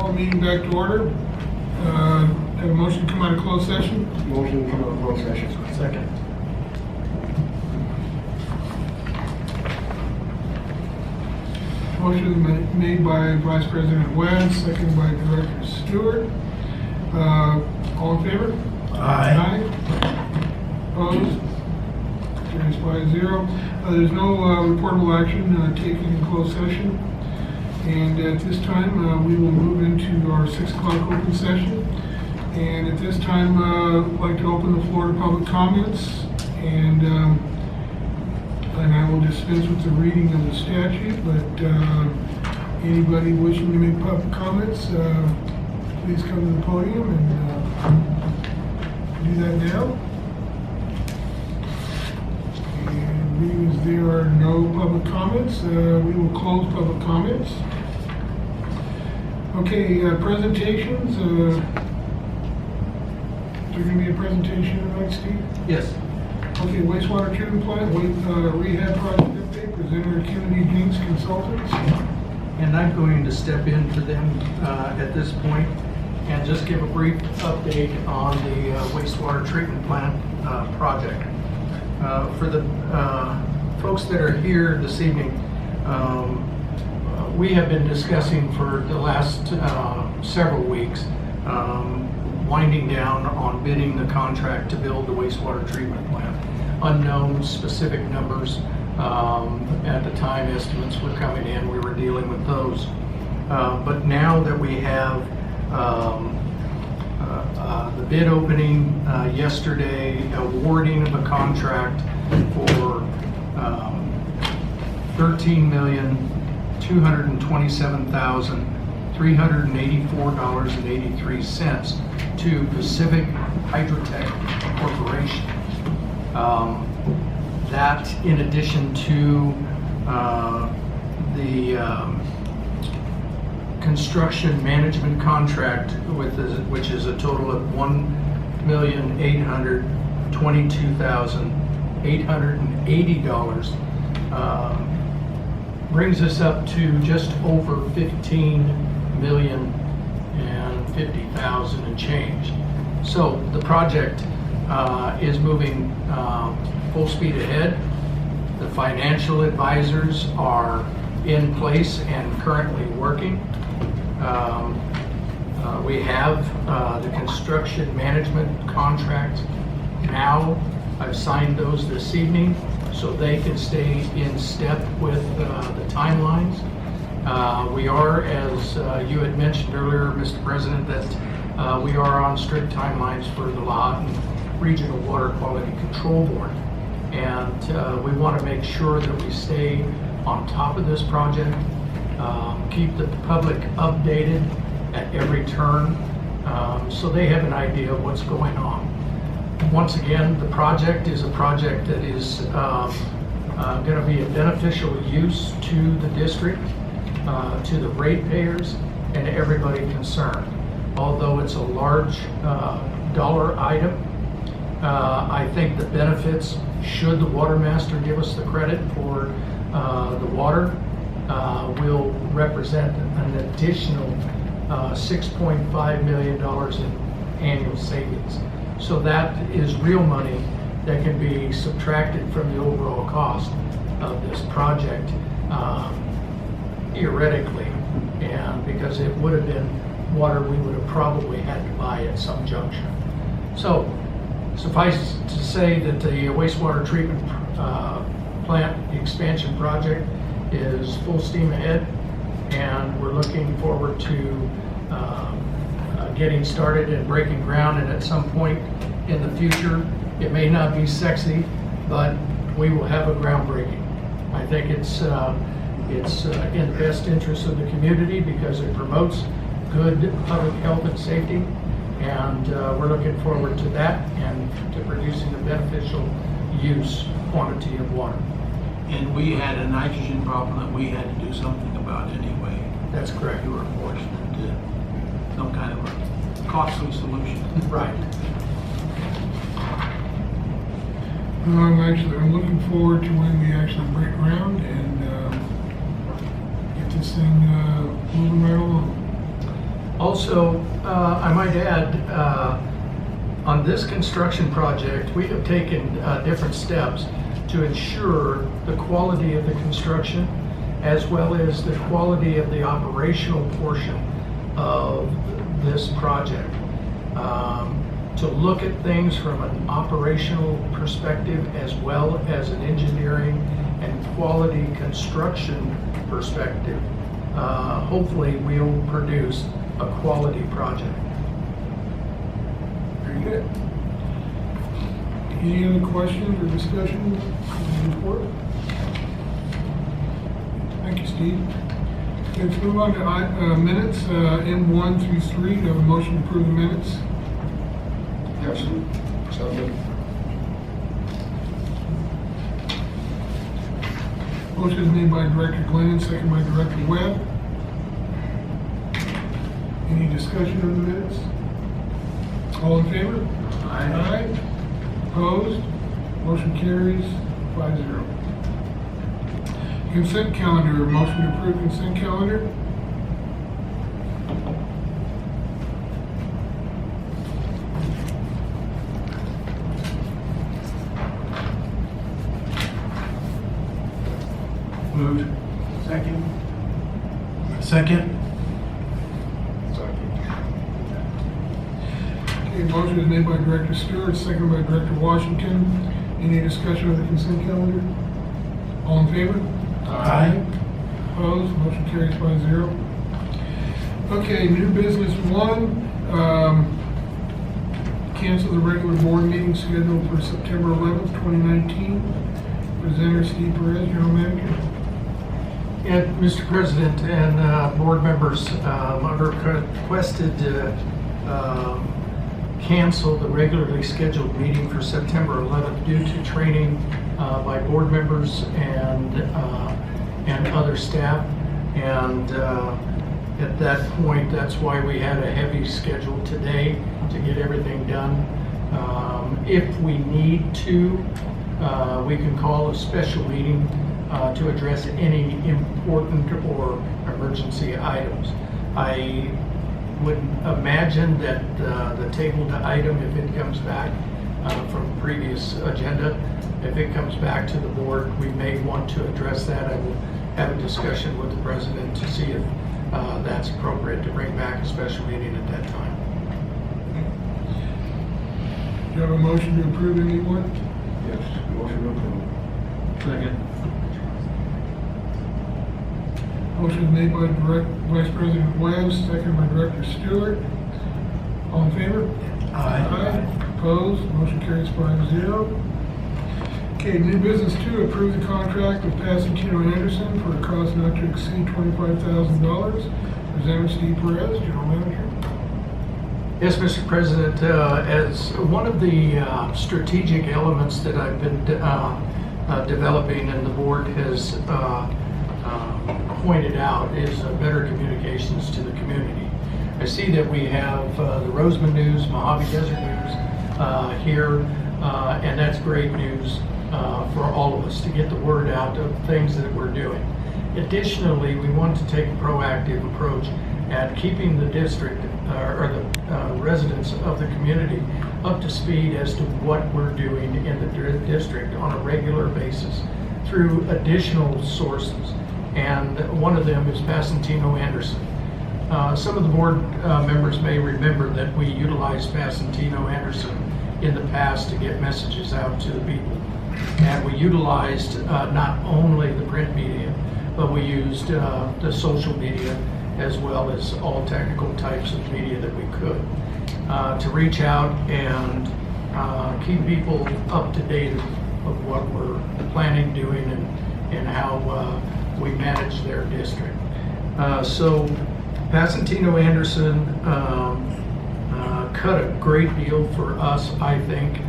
Call the meeting back to order. Have a motion to come out of closed session. Motion to come out of closed session. Second. Motion made by Vice President Webb, seconded by Director Stewart. All in favor? Aye. Opposed? Carries 5-0. There's no reportable action taken in closed session. And at this time, we will move into our 6 o'clock open session. And at this time, I'd like to open the floor to public comments. And I will dispense with the reading of the statute, but anybody wishing to make public comments, please come to the podium and do that now. And being as there are no public comments, we will close public comments. Okay, presentations. Is there going to be a presentation tonight, Steve? Yes. Okay, wastewater treatment plant, rehab project update, presenter Kennedy Jinks Consultants. And I'm going to step in for them at this point and just give a brief update on the wastewater treatment plant project. For the folks that are here this evening, we have been discussing for the last several weeks winding down on bidding the contract to build the wastewater treatment plant. Unknown specific numbers. At the time estimates were coming in, we were dealing with those. But now that we have the bid opening yesterday, awarding of a contract for $13,227,384.83 to Pacific Hydrotech Corporation. That, in addition to the construction management contract, which is a total of $1,822,880, brings us up to just over $15,050,000 and change. So the project is moving full speed ahead. The financial advisors are in place and currently working. We have the construction management contract now. I've signed those this evening so they can stay in step with the timelines. We are, as you had mentioned earlier, Mr. President, that we are on strict timelines for the Lahontan Regional Water Quality Control Board. And we want to make sure that we stay on top of this project, keep the public updated at every turn, so they have an idea of what's going on. Once again, the project is a project that is going to be a beneficial use to the district, to the ratepayers, and to everybody concerned. Although it's a large dollar item, I think the benefits, should the water master give us the credit for the water, will represent an additional $6.5 million in annual savings. So that is real money that can be subtracted from the overall cost of this project, theoretically, and because it would have been water we would have probably had to buy at some juncture. So suffice to say that the wastewater treatment plant expansion project is full steam ahead, and we're looking forward to getting started and breaking ground. And at some point in the future, it may not be sexy, but we will have a groundbreaking. I think it's in the best interest of the community because it promotes good public health and safety, and we're looking forward to that and to producing a beneficial use quantity of water. And we had a nitrogen problem that we had to do something about anyway. That's correct. You were forced into some kind of a costly solution. Right. I'm looking forward to when we actually break ground and get this thing moving right along. Also, I might add, on this construction project, we have taken different steps to ensure the quality of the construction as well as the quality of the operational portion of this project. To look at things from an operational perspective as well as an engineering and quality construction perspective. Hopefully we'll produce a quality project. Very good. Any other questions or discussion on the report? Thank you, Steve. Let's move on to minutes, M1 through 3. Do I have a motion to approve the minutes? Yes, second. Motion is made by Director Glennan, second by Director Webb. Any discussion on the minutes? All in favor? Aye. Opposed? Motion carries 5-0. Consent calendar, motion to approve consent calendar? Moved. Second. Second. Okay, motion is made by Director Stewart, second by Director Washington. Any discussion on the consent calendar? All in favor? Aye. Opposed? Motion carries 5-0. Okay, new business 1. Cancel the regular board meeting scheduled for September 11th, 2019. Presenter Steve Perez, General Manager. And Mr. President and board members, I've requested to cancel the regularly scheduled meeting for September 11th due to training by board members and other staff. And at that point, that's why we had a heavy schedule today to get everything done. If we need to, we can call a special meeting to address any important or emergency items. I would imagine that the tabled item, if it comes back from previous agenda, if it comes back to the board, we may want to address that. I will have a discussion with the president to see if that's appropriate to bring back a special meeting at that time. Do you have a motion to approve anyone? Yes, motion to approve. Second. Motion is made by Vice President Webb, second by Director Stewart. All in favor? Aye. Opposed? Motion carries 5-0. Okay, new business 2, approve the contract with Passantino Anderson for a cost not to exceed $25,000. Presenter Steve Perez, General Manager. Yes, Mr. President, as one of the strategic elements that I've been developing and the board has pointed out is better communications to the community. I see that we have the Rosamond News, Mojave Desert News here, and that's great news for all of us to get the word out of things that we're doing. Additionally, we want to take a proactive approach at keeping the district or the residents of the community up to speed as to what we're doing in the district on a regular basis through additional sources. And one of them is Passantino Anderson. Some of the board members may remember that we utilized Passantino Anderson in the past to get messages out to the people. And we utilized not only the print media, but we used the social media as well as all technical types of media that we could to reach out and keep people up to date of what we're planning, doing, and how we manage their district. So Passantino Anderson cut a great deal for us, I think.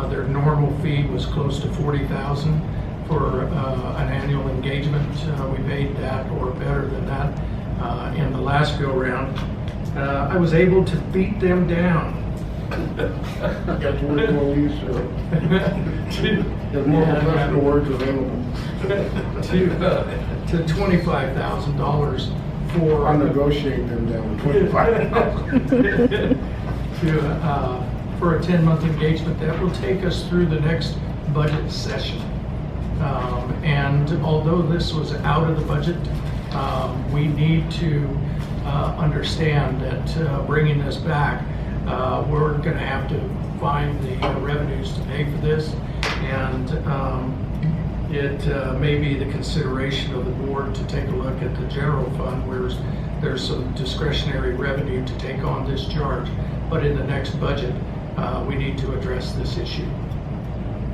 Their normal fee was close to $40,000 for an annual engagement. We paid that or better than that in the last go round. I was able to beat them down. Got to work more use, there's more professional words available. to $25,000 for. I'll negotiate them down to 25,000. For a 10-month engagement that will take us through the next budget session. And although this was out of the budget, we need to understand that bringing this back, we're going to have to find the revenues to pay for this. And it may be the consideration of the board to take a look at the general fund where there's some discretionary revenue to take on this charge. But in the next budget, we need to address this issue.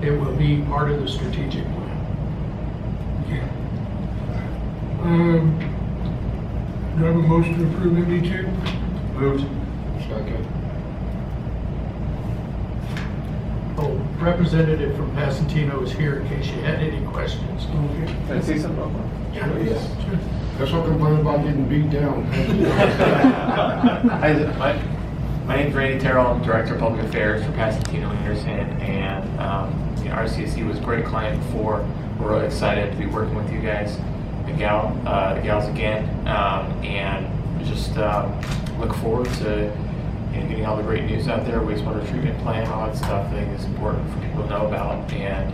It will be part of the strategic plan. Okay. Do I have a motion to approve MD2? Moved. Second. Oh, representative from Pasantino is here in case you had any questions. Okay. Can I say something? Yes. Sure. That's what complaining about getting beat down. My name's Randy Terrell. I'm Director of Public Affairs for Pasantino Anderson, and RCSD was a great client before. We're really excited to be working with you guys, the gals again, and we just look forward to getting all the great news out there, wastewater treatment plant, all that stuff. I think is important for people to know about, and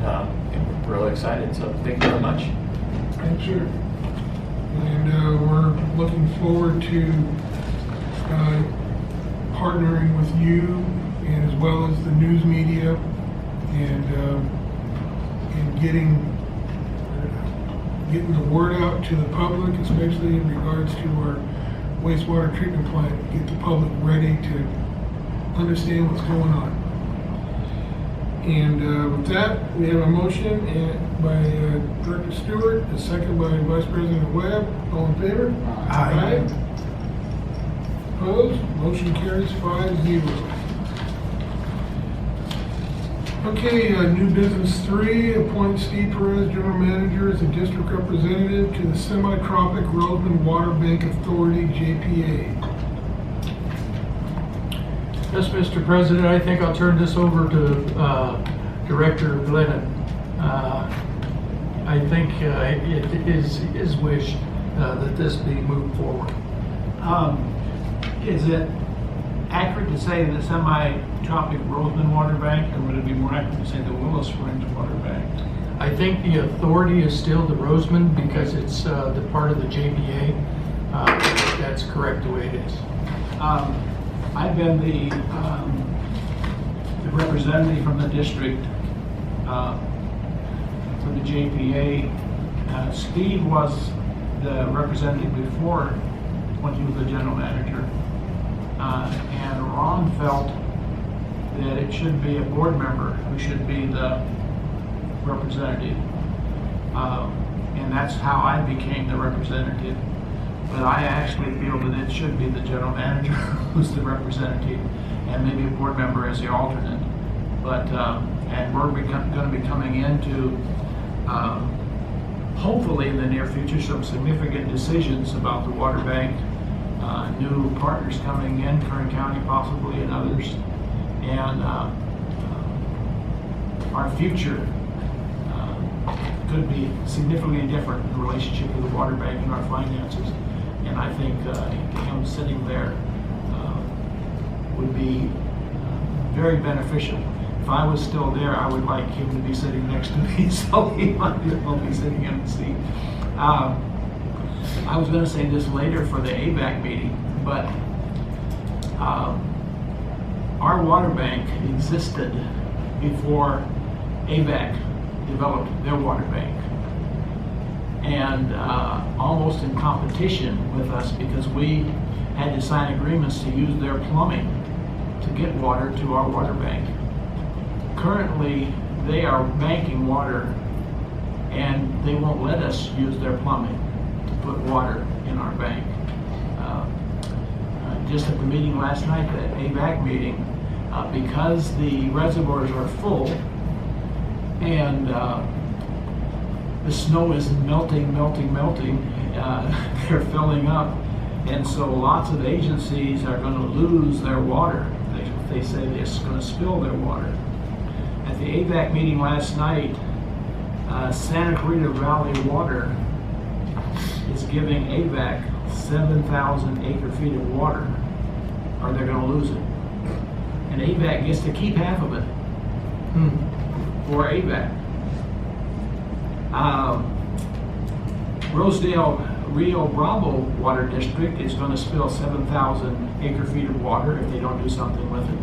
we're really excited. So thank you very much. Thanks, sir. And we're looking forward to partnering with you and as well as the news media and getting the word out to the public, especially in regards to our wastewater treatment plant, get the public ready to understand what's going on. And with that, we have a motion by Director Stewart, a second by Vice President Webb. All in favor? Aye. Opposed? Motion carries 5-0. Okay, new business 3, appoint Steve Perez, General Manager, as a district representative to the Semi-Tropic Rosamond Water Bank Authority, JPA. Yes, Mr. President, I think I'll turn this over to Director Glennan. I think it is his wish that this be moved forward. Is it accurate to say the semi-tropic Rosamond Water Bank, or would it be more accurate to say the Willow Springs Water Bank? I think the authority is still the Rosamond because it's the part of the JPA. That's correct the way it is. I've been the representative from the district for the JPA. Steve was the representative before when he was the general manager. And Ron felt that it should be a board member who should be the representative. And that's how I became the representative. But I actually feel that it should be the general manager who's the representative and maybe a board member as the alternate. But, and we're going to be coming into, hopefully in the near future, some significant decisions about the water bank. New partners coming in, Kern County possibly, and others. And our future could be significantly different in the relationship with the water bank and our finances. And I think him sitting there would be very beneficial. If I was still there, I would like him to be sitting next to me, so he might be sitting in the seat. I was going to say this later for the ABAC meeting, but our water bank existed before ABAC developed their water bank, and almost in competition with us because we had to sign agreements to use their plumbing to get water to our water bank. Currently, they are banking water and they won't let us use their plumbing to put water in our bank. Just at the meeting last night, the ABAC meeting, because the reservoirs are full and the snow is melting, they're filling up, and so lots of agencies are going to lose their water. They say they're going to spill their water. At the ABAC meeting last night, Santa Clarita Valley Water is giving ABAC 7,000 acre feet of water, or they're gonna lose it. And AVAC gets to keep half of it for AVAC. Rosedale Rio Bravo Water District is gonna spill 7,000 acre feet of water if they don't do something with it.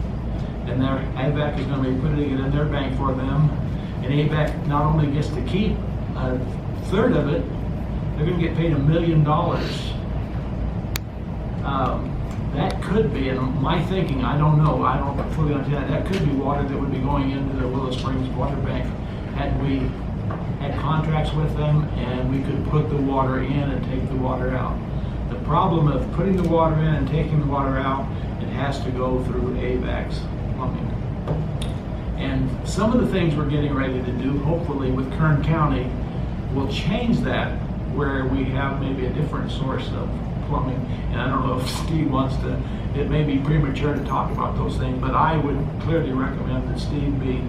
And their AVAC is gonna be putting it in their bank for them. And AVAC not only gets to keep a third of it, they're gonna get paid $1 million. That could be, and my thinking, I don't know, I don't fully understand, that could be water that would be going into the Willow Springs Water Bank had we had contracts with them and we could put the water in and take the water out. The problem of putting the water in and taking the water out, it has to go through AVAC's plumbing. And some of the things we're getting ready to do, hopefully with Kern County, will change that where we have maybe a different source of plumbing. And I don't know if Steve wants to, it may be premature to talk about those things, but I would clearly recommend that Steve be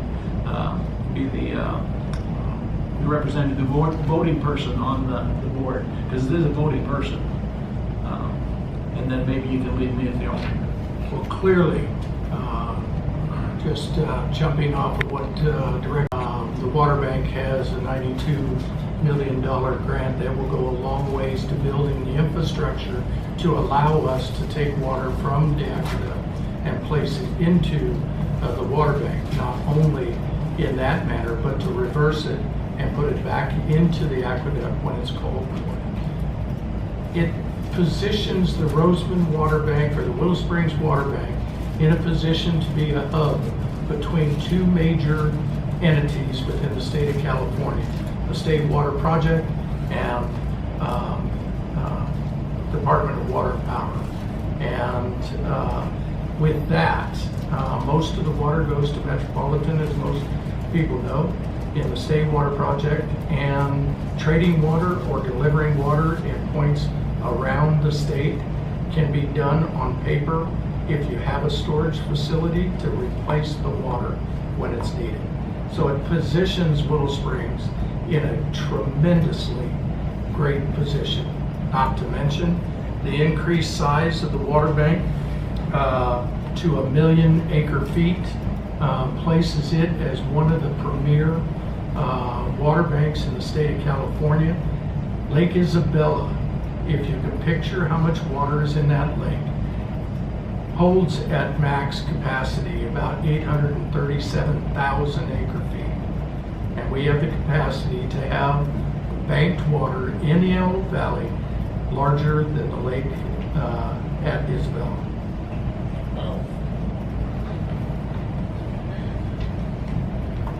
the representative, the voting person on the board, because it is a voting person. And then maybe you can leave me as the alternate. Well, clearly, just jumping off of what the water bank has a $92 million grant that will go a long ways to building the infrastructure to allow us to take water from the aqueduct and place it into the water bank, not only in that manner, but to reverse it and put it back into the aqueduct when it's called for. It positions the Rosamond Water Bank or the Willow Springs Water Bank in a position to be a hub between two major entities within the state of California, the State Water Project and Department of Water and Power. And with that, most of the water goes to Metropolitan, as most people know, in the State Water Project, and trading water or delivering water in points around the state can be done on paper if you have a storage facility to replace the water when it's needed. So it positions Willow Springs in a tremendously great position. Not to mention the increased size of the water bank to 1 million acre feet places it as one of the premier water banks in the state of California. Lake Isabella, if you can picture how much water is in that lake, holds at max capacity about 837,000 acre feet. And we have the capacity to have banked water in the Antelope Valley larger than the lake at Isabella.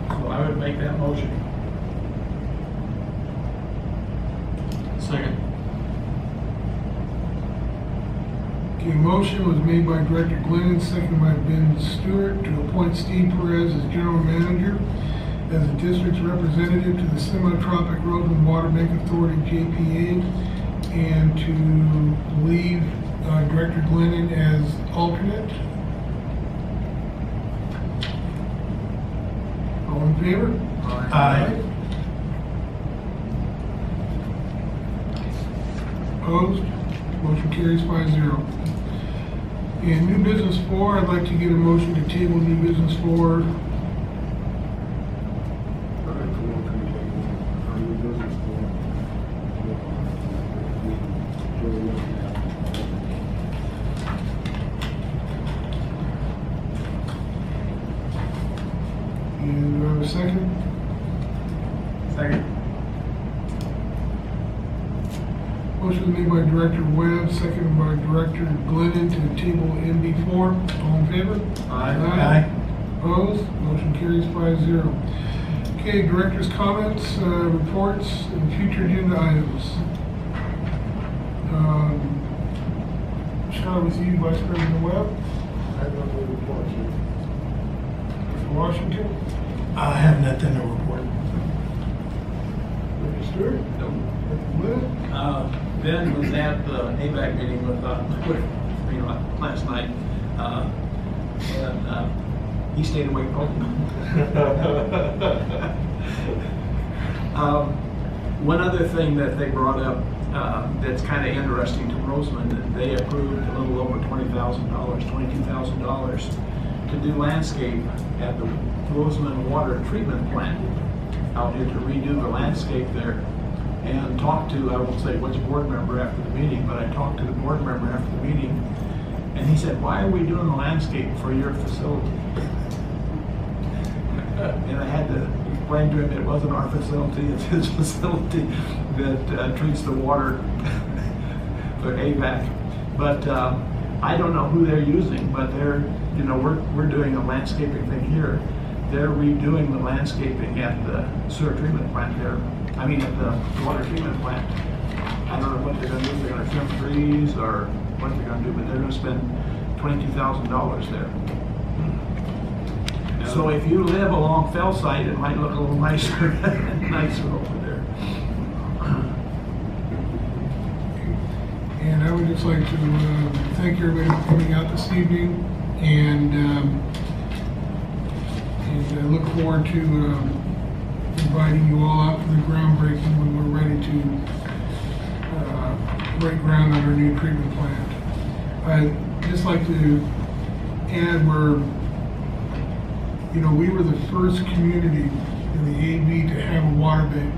So I would make that motion. Second. Okay, motion was made by Director Glennan, seconded by Ben Stewart to appoint Steve Perez as General Manager as the district's representative to the Semi-Tropic Road Water Bank Authority, JPA, and to leave Director Glennan as alternate. All in favor? Aye. Opposed? Motion carries 5-0. And new business 4, I'd like to get a motion to table new business 4. And do I have a second? Second. Motion made by Director Webb, seconded by Director Glennan to table NB4. All in favor? Aye. Opposed? Motion carries 5-0. Okay, Director's comments, reports, and future agenda items. Start with you, Vice President Webb. I have no report, sir. Mr. Washington. I have nothing to report. Director Stewart. Director Glennan. Ben was at the AVAC meeting with last night, and he stayed awake all night. One other thing that they brought up that's kind of interesting to Rosamond, that they approved a little over $20,000, $22,000 to do landscape at the Rosamond Water Treatment Plant out here to redo the landscape there. And talked to, I won't say which board member after the meeting, but I talked to the board member after the meeting, and he said, "Why are we doing the landscape for your facility?" And I had to explain to him it wasn't our facility, it's his facility that treats the water for AVAC. But I don't know who they're using, but they're, you know, we're doing a landscaping thing here. They're redoing the landscaping at the sewer treatment plant there. I mean, at the water treatment plant. I don't know what they're gonna do, if they're gonna trim trees or what they're gonna do, but they're gonna spend $22,000 there. So if you live along Fellside, it might look a little nicer, nicer over there. And I would just like to thank everybody for coming out this evening, and I look forward to inviting you all out for the groundbreaking when we're ready to break ground on our new treatment plant. I'd just like to add, we were the first community in the AV to have a water bank.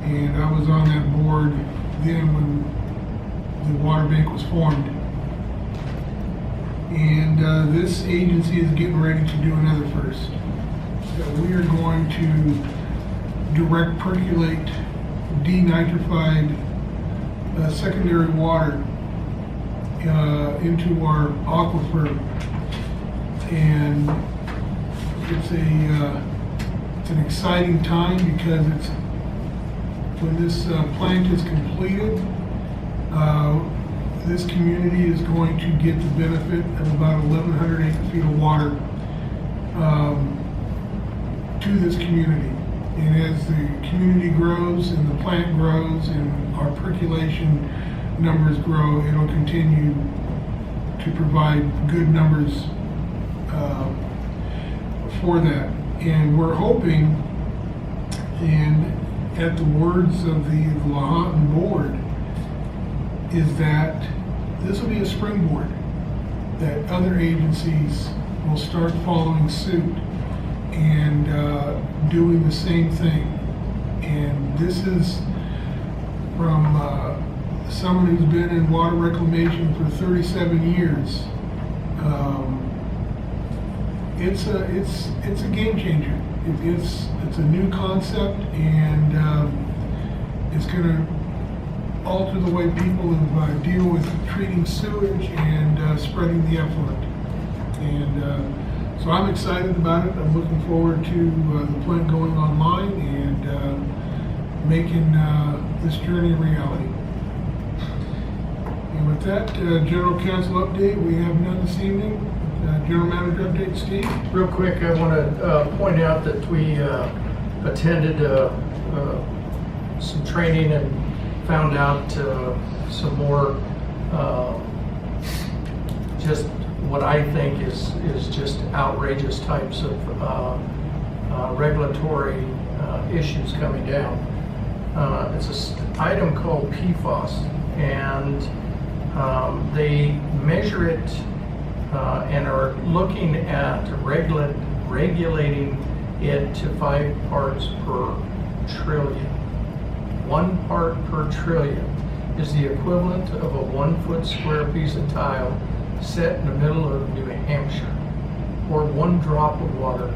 And I was on that board then when the water bank was formed. And this agency is getting ready to do another first. So we are going to direct percolate denitrified secondary water into our aquifer, and it's an exciting time because when this plant is completed, this community is going to get the benefit of about 1,100 acre-feet of water to this community. And as the community grows and the plant grows and our percolation numbers grow, it'll continue to provide good numbers for that. And we're hoping, and at the words of the Lahontan board, is that this will be a springboard, that other agencies will start following suit and doing the same thing. And this is from someone who's been in water reclamation for 37 years. It's a game changer. It's a new concept, and it's going to alter the way people deal with treating sewage and spreading the effluent. And so I'm excited about it. I'm looking forward to the plant going online and making this journey a reality. And with that, General Counsel update, we have none this evening. General Manager update, Steve. Real quick, I want to point out that we attended some training and found out some more just what I think is just outrageous types of regulatory issues coming down. It's an item called PFAS, and they measure it and are looking at regulating it to 5 parts per trillion. 1 part per trillion is the equivalent of a 1 foot square piece of tile set in the middle of New Hampshire, or 1 drop of water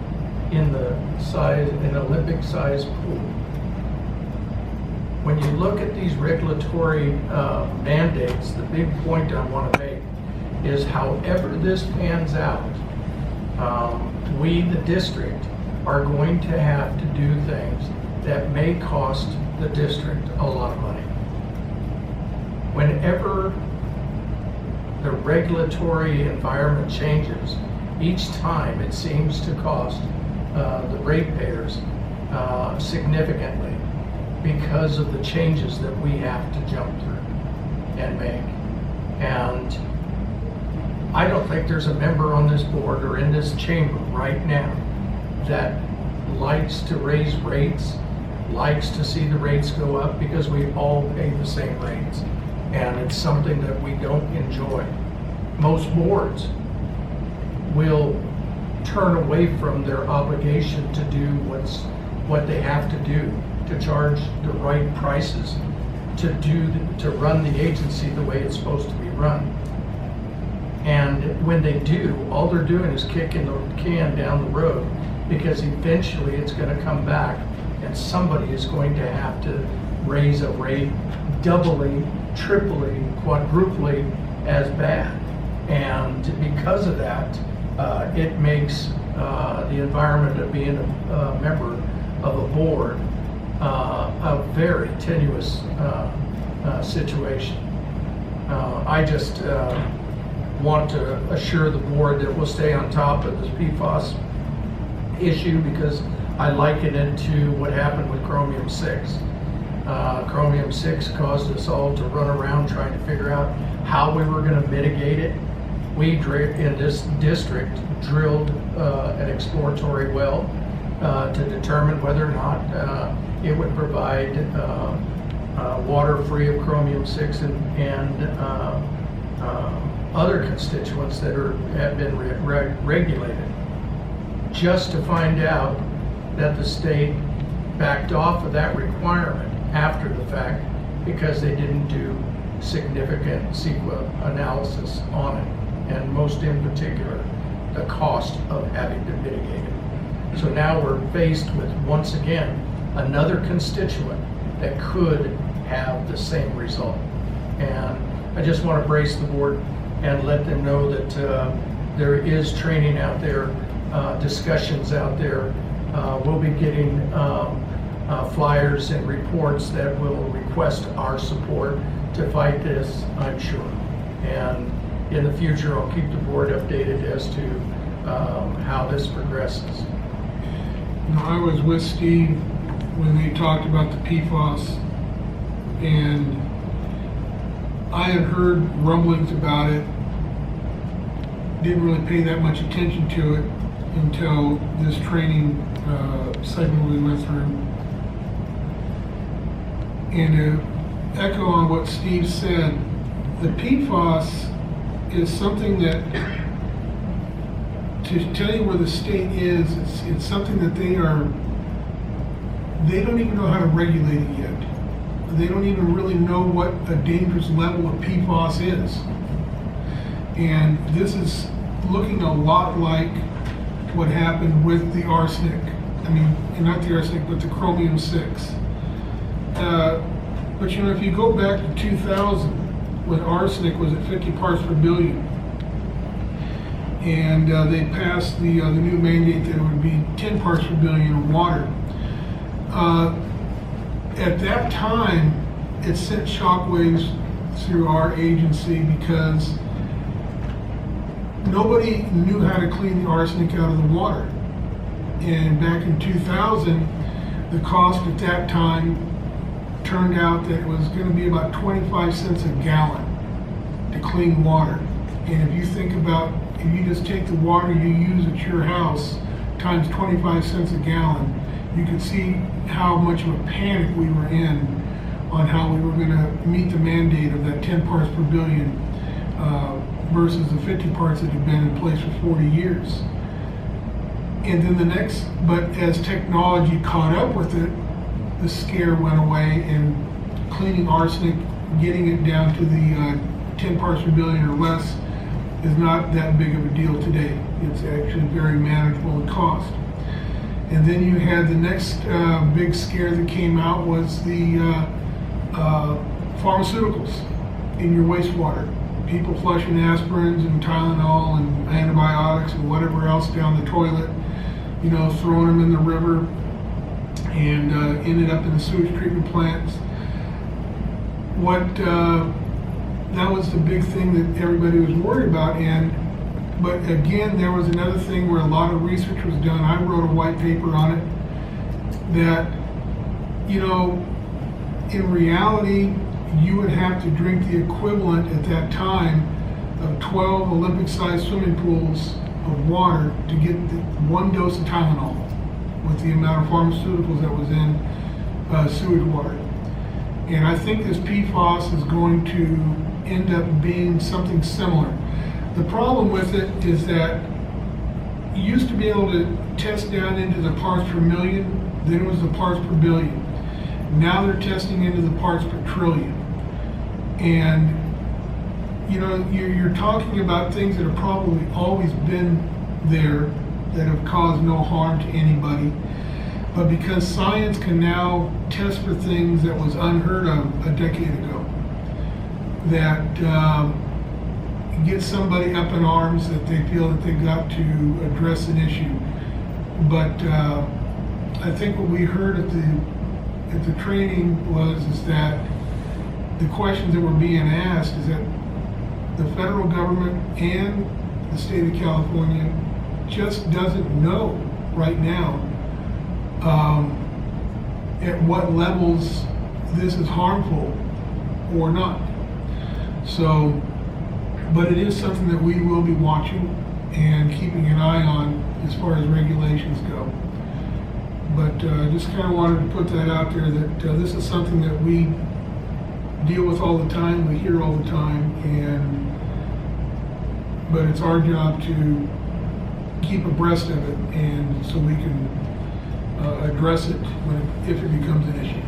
in an Olympic-sized pool. When you look at these regulatory mandates, the big point I want to make is however this pans out, we, the district, are going to have to do things that may cost the district a lot of money. Whenever the regulatory environment changes, each time it seems to cost the ratepayers significantly because of the changes that we have to jump through and make. And I don't think there's a member on this board or in this chamber right now that likes to raise rates likes to see the rates go up because we all pay the same rates. And it's something that we don't enjoy. Most boards will turn away from their obligation to do what they have to do, to charge the right prices, to run the agency the way it's supposed to be run. And when they do, all they're doing is kicking the can down the road, because eventually it's going to come back and somebody is going to have to raise a rate doubly, triply, quadruply as bad. And because of that, it makes the environment of being a member of a board a very tenuous situation. I just want to assure the board that we'll stay on top of this PFAS issue, because I liken it to what happened with chromium-6. Chromium-6 caused us all to run around trying to figure out how we were going to mitigate it. We, in this district, drilled an exploratory well to determine whether or not it would provide water free of chromium-6 and other constituents that have been regulated, just to find out that the state backed off of that requirement after the fact because they didn't do significant CEQA analysis on it, and most in particular, the cost of having to mitigate it. So now we're faced with, once again, another constituent that could have the same result. And I just want to brace the board and let them know that there is training out there, discussions out there. We'll be getting flyers and reports that will request our support to fight this, I'm sure. And in the future, I'll keep the board updated as to how this progresses. You know, I was with Steve when they talked about the PFAS, and I had heard rumblings about it, didn't really pay that much attention to it until this training segment we went through. And to echo on what Steve said, the PFAS is something that, to tell you where the state is, it's something that they don't even know how to regulate it yet. They don't even really know what a dangerous level of PFAS is. And this is looking a lot like what happened with the arsenic. I mean, not the arsenic, but the chromium-6. But you know, if you go back to 2000, when arsenic was at 50 parts per billion, and they passed the new mandate that it would be 10 parts per billion of water. At that time, it sent shockwaves through our agency because nobody knew how to clean the arsenic out of the water. And back in 2000, the cost at that time turned out that it was going to be about 25 cents a gallon to clean water. And if you think about, if you just take the water you use at your house times 25 cents a gallon, you could see how much of a panic we were in on how we were going to meet the mandate of that 10 parts per billion versus the 50 parts that had been in place for 40 years. And then but as technology caught up with it, the scare went away, and cleaning arsenic, getting it down to the 10 parts per billion or less is not that big of a deal today. It's actually very manageable in cost. And then you had the next big scare that came out was the pharmaceuticals in your wastewater. People flushing aspirins and Tylenol and antibiotics and whatever else down the toilet, you know, throwing them in the river, and ended up in the sewage treatment plants. That was the big thing that everybody was worried about. But again, there was another thing where a lot of research was done. I wrote a white paper on it that, you know, in reality, you would have to drink the equivalent at that time of 12 Olympic-sized swimming pools of water to get one dose of Tylenol with the amount of pharmaceuticals that was in sewage water. And I think this PFAS is going to end up being something similar. The problem with it is that you used to be able to test down into the parts per million, then it was the parts per billion. Now they're testing into the parts per trillion. And you know, you're talking about things that have probably always been there that have caused no harm to anybody. But because science can now test for things that was unheard of a decade ago, that gets somebody up in arms that they feel that they've got to address an issue. But I think what we heard at the training is that the questions that were being asked is that the federal government and the state of California just doesn't know right now at what levels this is harmful or not. So, but it is something that we will be watching and keeping an eye on as far as regulations go. But I just kind of wanted to put that out there that this is something that we deal with all the time, we hear all the time, but it's our job to keep abreast of it, and so we can address it if it becomes an issue.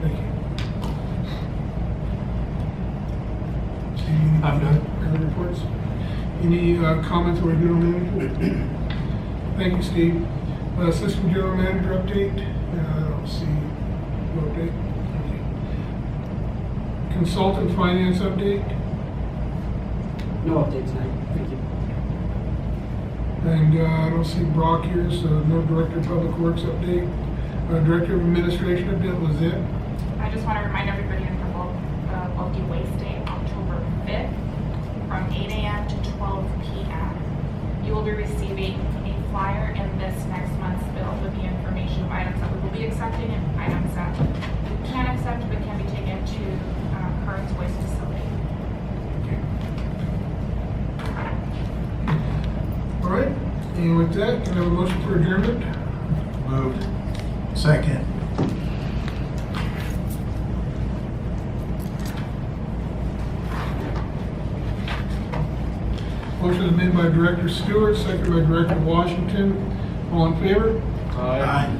Thank you. Steve, I'm done. Any reports? Any comments or general manager? Thank you, Steve. Assistant General Manager update. I don't see no update. Okay. Consultant Finance update. No update tonight, thank you. And I don't see Brock here, so no Director of Public Works update. Director of Administration update was it. I just want to remind everybody of the Bulky Waste Day, October 5th, from 8 a.m. to 12 p.m. You will be receiving a flyer in this next month's bill with the information of items that we will be accepting and items that we can accept but can be taken to Current's Waste Facility. All right, and with that, can I have a motion for adjournment? Moved. Second. Motion is made by Director Stewart, seconded by Director Washington. All in favor? Aye.